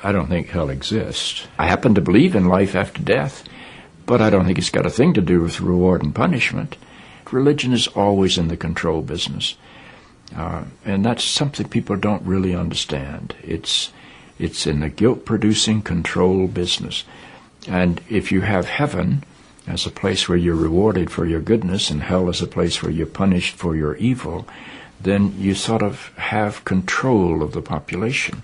I don't think hell exists. I happen to believe in life after death, but I don't think it's got a thing to do with reward and punishment. Religion is always in the control business. And that's something people don't really understand. It's in the guilt-producing control business. And if you have heaven as a place where you're rewarded for your goodness and hell as a place where you're punished for your evil, then you sort of have control of the population.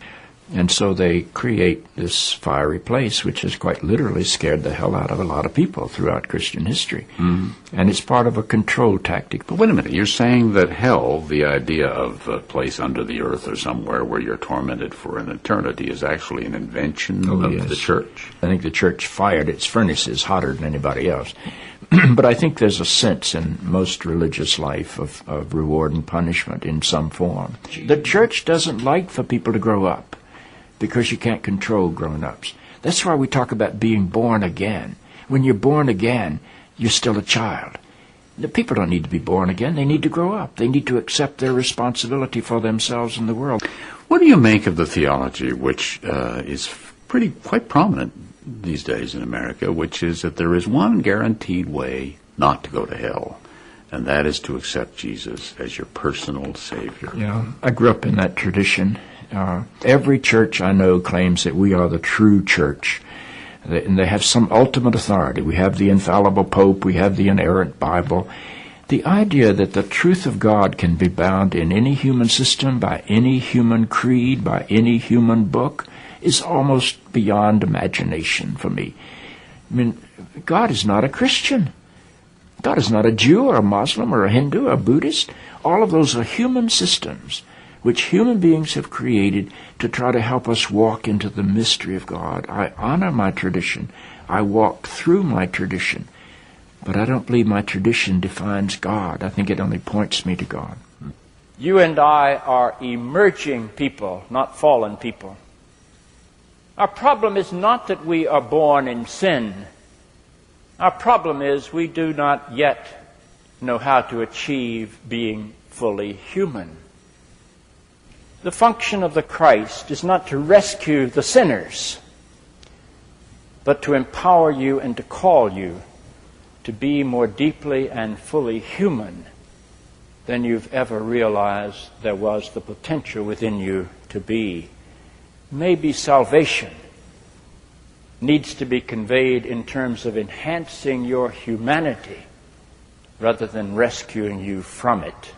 And so they create this fiery place, which has quite literally scared the hell out of a lot of people throughout Christian history. Mm. And it's part of a control tactic. But wait a minute, you're saying that hell, the idea of a place under the earth or somewhere where you're tormented for an eternity, is actually an invention of the church? I think the church fired its furnaces hotter than anybody else. But I think there's a sense in most religious life of reward and punishment in some form. The church doesn't like for people to grow up, because you can't control grown-ups. That's why we talk about being born again. When you're born again, you're still a child. The people don't need to be born again. They need to grow up. They need to accept their responsibility for themselves and the world. What do you make of the theology, which is quite prominent these days in America, which is that there is one guaranteed way not to go to hell, and that is to accept Jesus as your personal Savior? Yeah, I grew up in that tradition. Every church I know claims that we are the true church, and they have some ultimate authority. We have the infallible Pope, we have the inerrant Bible. The idea that the truth of God can be bound in any human system, by any human creed, by any human book, is almost beyond imagination for me. I mean, God is not a Christian. God is not a Jew or a Muslim or a Hindu or a Buddhist. All of those are human systems which human beings have created to try to help us walk into the mystery of God. I honor my tradition. I walk through my tradition. But I don't believe my tradition defines God. I think it only points me to God. You and I are emerging people, not fallen people. Our problem is not that we are born in sin. Our problem is we do not yet know how to achieve being fully human. The function of the Christ is not to rescue the sinners, but to empower you and to call you to be more deeply and fully human than you've ever realized there was the potential within you to be. Maybe salvation needs to be conveyed in terms of enhancing your humanity rather than rescuing you from it.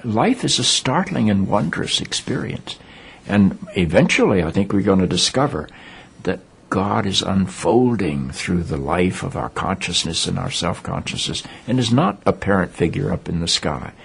Life is a startling and wondrous experience. And eventually, I think we're going to discover that God is unfolding through the life of our consciousness and our self-consciousness and is not a parent figure up in the sky.